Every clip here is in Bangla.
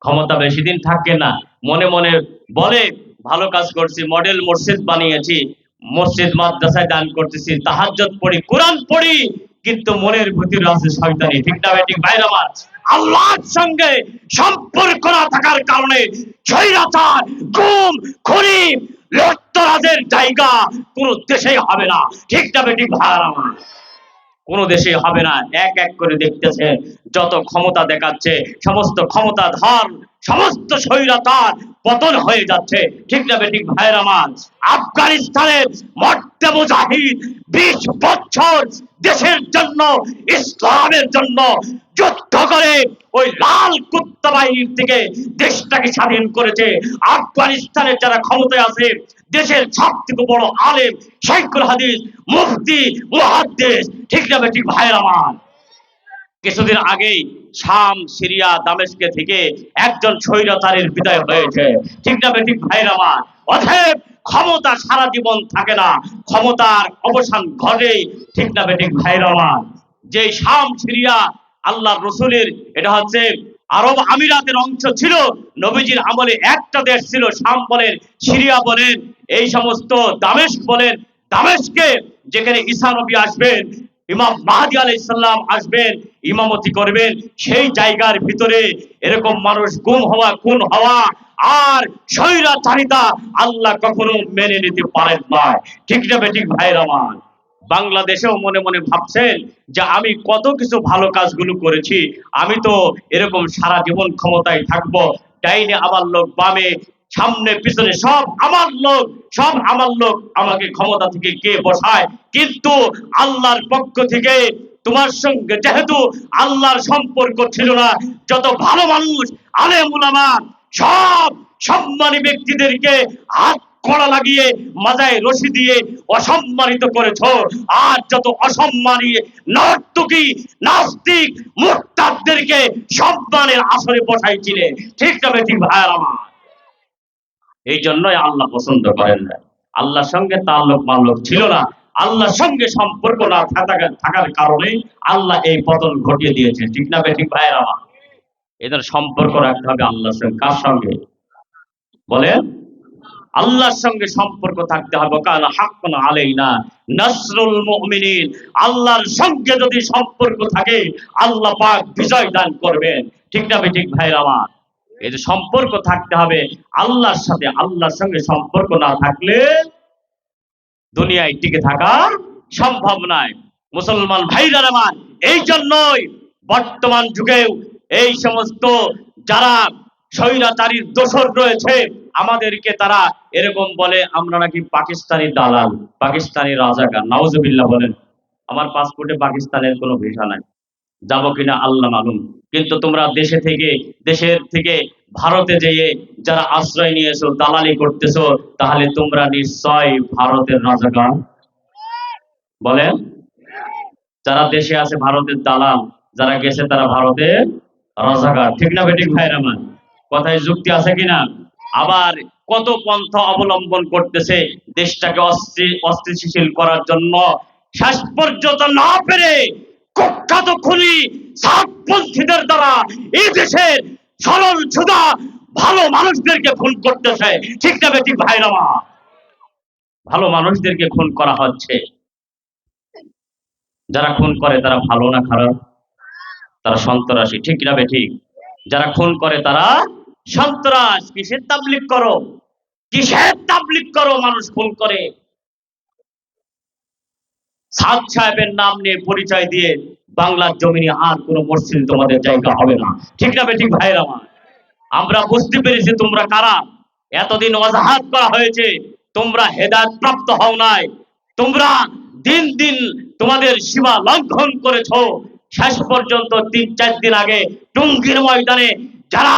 ক্ষমতা বেশি দিন থাকে না। মনে মনে বলে ভালো কাজ করছি, মডেল মসজিদ বানিয়েছি, মসজিদ মাদ্রাসায় দান করতেছি, তাহাজ্জুদ পড়ি, কোরআন পড়ি, কিন্তু মনের ভিতরে আছে শয়তানি। ঠিক না ঠিক ভাইরা আমার? আল্লাহর সঙ্গে সম্পর্ক না থাকার কারণে স্বৈরাচার, গুম, খুনি, লুটতরাজের জায়গা কোন দেশেই হবে না। ঠিক না ঠিক ভাইরা আমার? কোন দেশে হবে না। এক এক করে দেখতেছে যত ক্ষমতা দেখাচ্ছে সমস্ত ক্ষমতাধর, সমস্ত স্বৈরাচার পতন হয়ে যাচ্ছে। ঠিক না ঠিক ভাইয়ের আমার? আফগানিস্তানের মর্দে মুজাহিদ 20 বছর দেশের জন্য, ইসলামের জন্য যুদ্ধ করে ওই লাল কুত্তা বাহিনীর থেকে দেশটাকে স্বাধীন করেছে। আফগানিস্তানের যারা ক্ষমতায় আছে, দেশের সব থেকে বড় আলেম, শাইখুল হাদিস, মুফতি, মুহাদ্দিস। ঠিক না ঠিক ভাইয়ের আমার? কিছুদিন আগেই শাম, সিরিয়া, দামেস্কে থেকে একজন স্বৈরাচারের বিদায় হয়েছে। ঠিক না ঠিক ভাইয়ের আমার? অতএব ক্ষমতা সারা জীবন থাকে না, ক্ষমতার অবসান ঘটেই। ঠিক না ঠিক ভাইয়ের আমার? যে শাম, সিরিয়া আল্লাহর রসুলের, এটা হচ্ছে আরব আমিরাতের অংশ ছিল। নবীজির আমলে একটা দেশ ছিল, শাম বলেন, সিরিয়া বলেন, এই সমস্ত দামেস্ক বলেন। দামেস্কে যেখানে ঈসা নবী আসবেন, ইমাম মাহদী আলাইহিস সালাম আসবেন, ইমামতি করবেন, সেই জায়গার ভিতরে এরকম মানুষ গুম হওয়া, খুন হওয়া আর স্বৈরাচারিতা আল্লাহ কখনো মেনে নিতে পারেন না। ঠিক না ঠিক ভাইয়ের আমার? বাংলাদেশেও মনে মনে ভাবছেন যে আমি কত কিছু ভালো কাজগুলো করেছি, আমি তো এরকম সারা জীবন ক্ষমতায় থাকবো, ডাইনে আমার লোক, বামে, সামনে পিছনে সব আমার লোক, সব আমার লোক, আমাকে ক্ষমতা থেকে কে বসায়? কিন্তু আল্লাহর পক্ষ থেকে তোমার সঙ্গে যেহেতু আল্লাহর সম্পর্ক ছিল না, যত ভালো মানুষ, আলেম উলামা, সব সম্মানী ব্যক্তিদেরকে হাত কড়া লাগিয়ে মাজায় রশি দিয়ে অসম্মানিত করেছ। আর যত অসম্মানী নর্তকী, নাস্তিক, মুরতাদদেরকে সম্মানের আসরে বসাইছিলে। ঠিক না ঠিক ভাইয়ার আমার? এই জন্যই আল্লাহ পছন্দ করেন না। আল্লাহর সঙ্গে তাল্লুক মাল্লুক ছিল না, আল্লাহর সঙ্গে সম্পর্ক না থাকার কারণে আল্লাহ এই পতন ঘটিয়ে দিয়েছে। ঠিক না ঠিক ভাইয়ের আমার? এদের সম্পর্ক রাখতে হবে আল্লাহর সঙ্গে। কার সঙ্গে বলেন? আল্লাহর সঙ্গে সম্পর্ক থাকতে হবে। কানা হাক্কান আলাইনা নাসরুল মুমিনিন। আল্লাহর সঙ্গে যদি সম্পর্ক থাকে, আল্লাহ পাক বিজয় দান করবেন। ঠিক না ঠিক ভাইয়ের আমার? এই যে সম্পর্ক থাকতে হবে আল্লাহর সাথে, আল্লাহর সঙ্গে সম্পর্ক না থাকলে দুনিয়ায় টিকে থাকা সম্ভব নয়। মুসলমান ভাইরা আমার, এই জন্যই বর্তমান যুগেও এই সমস্ত যারা স্বৈরাচারীর দোসর রয়েছে, আমাদেরকে তারা এরকম বলে আমরা নাকি পাকিস্তানি দালাল, পাকিস্তানি রাজাকার। নাউজুবিল্লাহ বলেন। আমার পাসপোর্টে পাকিস্তানের কোনো ভিসা নাই, যাব কিনা আল্লাহ মালুম। কিন্তু তোমরা দেশের থেকে ভারতে যেয়ে যারা আশ্রয় নিয়েছো, দালালি করতেছো, তাহলে তোমরা নিশ্চয় ভারতের রাজাকার। বলেন? যারা দেশে আছে ভারতের দালাল, যারা গেছে তারা ভারতের রাজাকার। ঠিক না বেঠিক ভাইয়ের আমার? কথায় যুক্তি আছে কিনা? আবার কত পন্থা অবলম্বন করতেছে দেশটাকে অস্থিতিশীল করার জন্য। শেষ পর্যন্ত না পেরে কুখ্যাত খুনি সাতপন্থীদের দ্বারা এই দেশের সরল সুদা ভালো মানুষদেরকে খুন করতেছে। ঠিক না বেঠিক ভাইয়ের আমার? ভালো মানুষদেরকে খুন করা হচ্ছে। যারা খুন করে তারা ভালো না খারাপ? তারা সন্ত্রাসী। ঠিক না বেঠিক? যারা খুন করে তারা সন্ত্রাস। কিসের তাবলিগ করো? কিসের তাবলিগ করো? মানুষ খুন করে। সাদ সাহেবের নাম নিয়ে পরিচয় দিয়ে বাংলার জমিনে আর কোনো মসজিদ তোমাদের জায়গা হবে না। ঠিক না বেঠিক ভাইয়ের আমার? আমরা বুঝতে পেরেছি তোমরা কারা। এতদিন ওয়াজাহাত করা হয়েছে, তোমরা হেদায়েত প্রাপ্ত হও নাই। তোমরা দিন দিন তোমাদের সীমা লঙ্ঘন করেছো। শেষ পর্যন্ত 3-4 দিন আগে টঙ্গীর ময়দানে যারা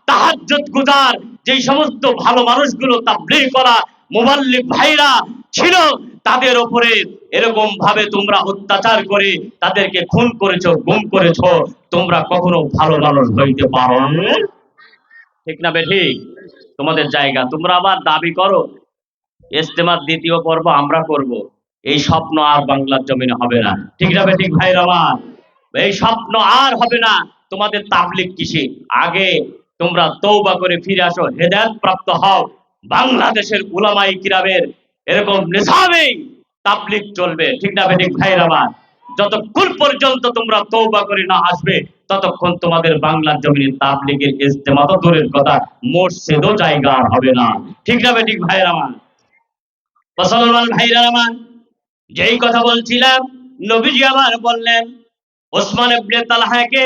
তাহাজ্জুদ গুজার, যেই সমস্ত ভালো মানুষগুলো তাবলীগ করা মুবাল্লিগ ভাইরা ছিল, তাদের উপরে এরকম ভাবে তোমরা অত্যাচার করে তাদেরকে খুন করেছো, গুম করেছো। তোমরা কখনো ভালো মানুষ হইতে পারো না। ঠিক না বেঠিক? তোমাদের জায়গা। তোমরা আবার দাবি করো ইজতেমার 2য় পর্ব আমরা করব। এই স্বপ্ন আর বাংলার জমিনে হবে না। ঠিক না বেঠিক ভাইরা আমার? এই স্বপ্ন আর হবে না। তোমাদের তাবলীগ কিসে? আগে তোমরা তওবা করে ফিরে আসো, হেদায়েত প্রাপ্ত হও। বাংলাদেশের উলামায়ে কিরামের এরকম নিজামেই তাবলীগ চলবে, ঠিক না বেঠিক ভাইরা আমার? যতক্ষণ পর্যন্ত তোমরা তওবা করে না আসবে, ততক্ষণ তোমাদের বাংলার জমিনে তাবলীগের ইজতেমা তো দূরের কথা, মসজিদও জায়গা আর হবে না, ঠিক না বেঠিক ভাইরা আমার? মুসলমান ভাইরা আমার, যেই কথা বলছিলাম, নবীজি আমার বললেন ওসমান ইবনে তালহাকে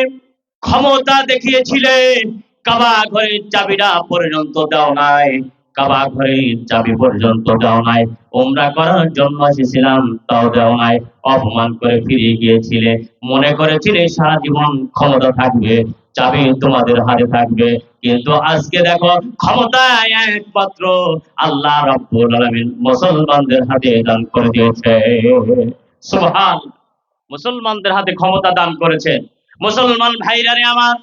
ক্ষমতা দেখিয়েছিলেন, কাবা ঘরের চাবিটা পর্যন্ত দাও নাই, কাবা ঘরের চাবি পর্যন্ত দাও নাই, উমরা করার জন্য এসেছিলাম তাও দাও নাই, অপমান করে ফিরে গিয়েছিলে, মনে করেছিলে সারা জীবন ক্ষমতা থাকবে, চাবি তোমাদের হাতে থাকবে, কিন্তু আজকে দেখো ক্ষমতা একমাত্র আল্লাহ রাব্বুল আলামিন মুসলমানদের হাতে দান করে দিয়েছে। সুবহান, মুসলমানদের হাতে ক্ষমতা দান করেছেন। মুসলমান ভাইরারে আমার,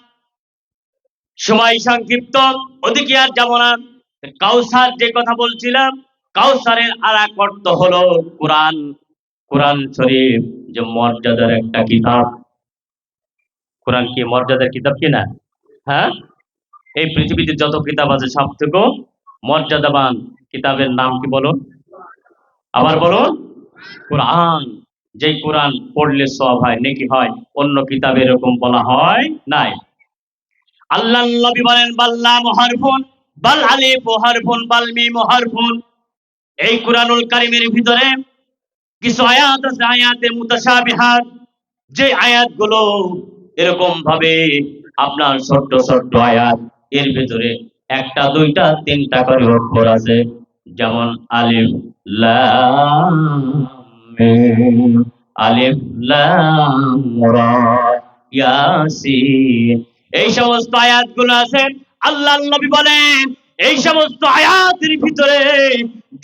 সময় সংক্ষিপ্ত, ওদিকে আর যাব না। কাউসার যে কথা বলছিলাম, কাউসারের আর এক অর্থ হলো কোরআন। কোরআন শরীফ যে মর্যাদার একটা কিতাব। কোরআন কি মর্যাদার কিতাব কিনা? হ্যাঁ, এই পৃথিবীতে যত কিতাব আছে সব থেকে মর্যাদাবান কিতাবের নাম কি বলুন? আবার বলুন। কোরআন। যেই কোরআন পড়লে সওয়াব হয়, নেকি হয়, অন্য কিতাবে এরকম বলা হয় নাই। আল্লাহ নবী বলেন বাল্লাম হারফুন বাল আলিফ হারফুন বাল মিম হারফুন। এই কোরআনুল কারীমের ভিতরে কিছু আয়াত আছে, আয়াতে মুতাশাবিহাত, যে আয়াতগুলো এরকম ভাবে আপনার ছোট্ট ছোট্ট আয়াত, এর ভিতরে একটা দুইটা তিনটা করে অক্ষর আছে, যেমন আলিফ লাম মিম, আলিফ লাম রা, ইয়াসিন। এই সমস্ত আয়াতগুলো আছে। আল্লাহর নবী বলেন এই সমস্ত আয়াতের ভিতরে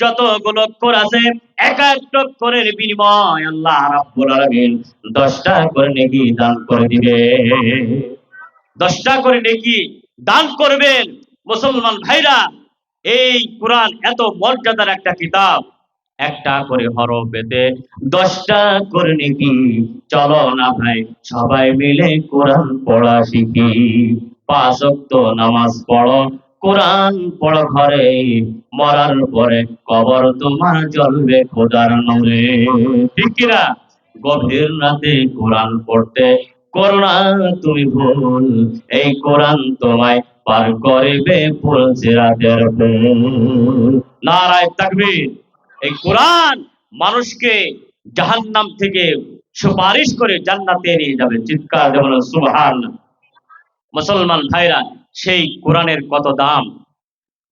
যতগুলো অক্ষর আছে, এক একটা অক্ষরের বিনিময় আল্লাহ রাব্বুল আলামিন 10টা করে নেকি দান করে দিবে। 10টা করে নেকি দান করবেন। মুসলমান ভাইরা, এই কোরআন এত মর্যাদার একটা কিতাব, একটা করে হরফ পেতে 10টা করে নেকি। চলো না ভাই সবাই মিলে কোরআন পড়া শিখি, 5 ওয়াক্ত নামাজ পড়ো, কোরআন পড়ো ঘরে, মরার পরে কবর তোমার জ্বলবে খোদার নূরে, ঠিক কিনা? গভীর রাতে কোরআন পড়তে করোনা তুমি ভুল, এই কোরআন তোমায় পার করিবে পুলসিরাতের পুল। নারায়ে তাকবীর। এই কোরআন মানুষকে জাহান্নাম থেকে সুপারিশ করে জান্নাতে নিয়ে যাবে, চিৎকার দিয়ে বলেন সুবহানাল্লাহ। মুসলমান ভাইরা, সেই কোরআনের কত দাম!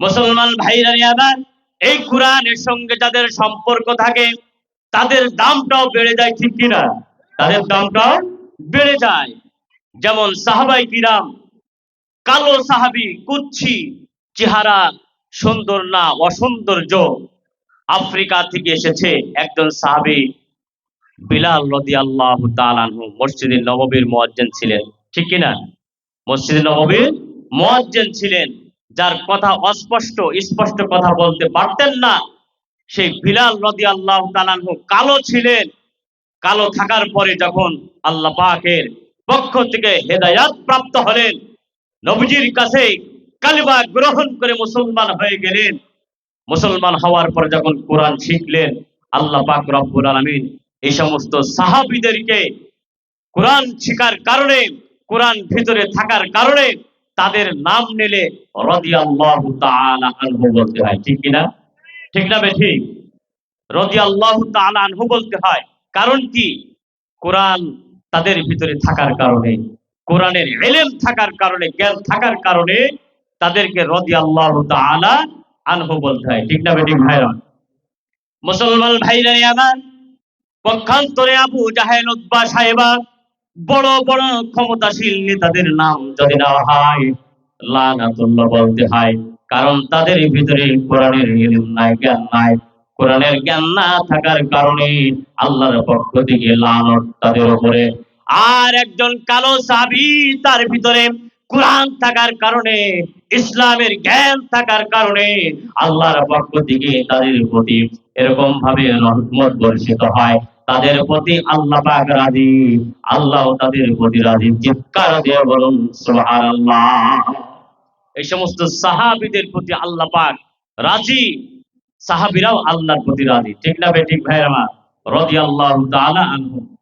মুসলমান ভাইরা আবার, এই কোরআনের সঙ্গে যাদের সম্পর্ক থাকে তাদের দামটাও বেড়ে যায়, ঠিক কিনা? তাদের দামটাও বেড়ে যায়। যেমন সাহাবায়ে কিরাম, কালো সাহাবী, কুচ্ছি চেহারা, সুন্দর না অসৌন্দর্য, আফ্রিকা থেকে এসেছে একজন সাহাবী বিলাল রাদিয়াল্লাহু তাআলা আনহু, মসজিদে নববীর মুয়াজ্জিন ছিলেন, ঠিক কিনা? মসজিদে নববীর মুয়াজ্জিন ছিলেন, যার কথা অস্পষ্ট, স্পষ্ট কথা বলতে পারতেন না। সেই বিলাল রাদিয়াল্লাহু তাআলা আনহু কালো ছিলেন। কালো থাকার পরে যখন আল্লাহ পাকের পক্ষ থেকে হেদায়াত প্রাপ্ত হলেন, নবীজির কাছে কালিমা গ্রহণ করে মুসলমান হয়ে গেলেন। মুসলমান হওয়ার পর যখন কোরআন শিখলেন, আল্লাহ পাক রব্বুল আলামিন এই সমস্ত সাহাবীদেরকে কোরআন শিখার কারণে, কোরআন ভিতরে থাকার কারণে তাদের নাম নিলে রাদিয়াল্লাহু তাআলা আনহু বলতে হয়, ঠিক কিনা? ঠিক না বেঠিক? রাদিয়াল্লাহু তাআলা আনহু বলতে হয়। কারণ কি? কোরআন তাদের ভিতরে থাকার কারণে, কোরআনের ইলম থাকার কারণে, জ্ঞান থাকার কারণে তাদেরকে রাদিয়াল্লাহু তাআলা আনহু বলতে হয়, ঠিক না বেঠিক ভাইরা? মুসলমান ভাইরা আমার, পক্ষান্তরে আবু জাহেল, উতবা, সাইবা, বড় বড় ক্ষমতাশীল নেতাদের নাম যদি নেওয়া হয়, লানাতুল্লাহ বলতে হয়। কারণ তাদের ভিতরে কোরআনের ইলম নাই, জ্ঞান নাই। কোরআনের জ্ঞান না থাকার কারণে আল্লাহর পক্ষ থেকে লানত তাদের উপরে। আর একজন কালো সাহাবী, তার ভিতরে কোরআন থাকার কারণে, ইসলামের জ্ঞান থাকার কারণে আল্লাহর পক্ষ থেকে তাদের প্রতি এরকম ভাবে রহমত বর্ষিত হয়, তাদের প্রতি আল্লাহ পাক রাজি, আল্লাহ তাদের প্রতি রাজি। চিৎকার দিয়ে বলুন সুবহানাল্লাহ। এই সমস্ত সাহাবীদের প্রতি আল্লাহ পাক রাজি, সাহাবীরাও আল্লাহর প্রতি রাজি। ঠিক না বেঠিক ভাইরা আমার? রাদিয়াল্লাহু তাআলা আনহুম।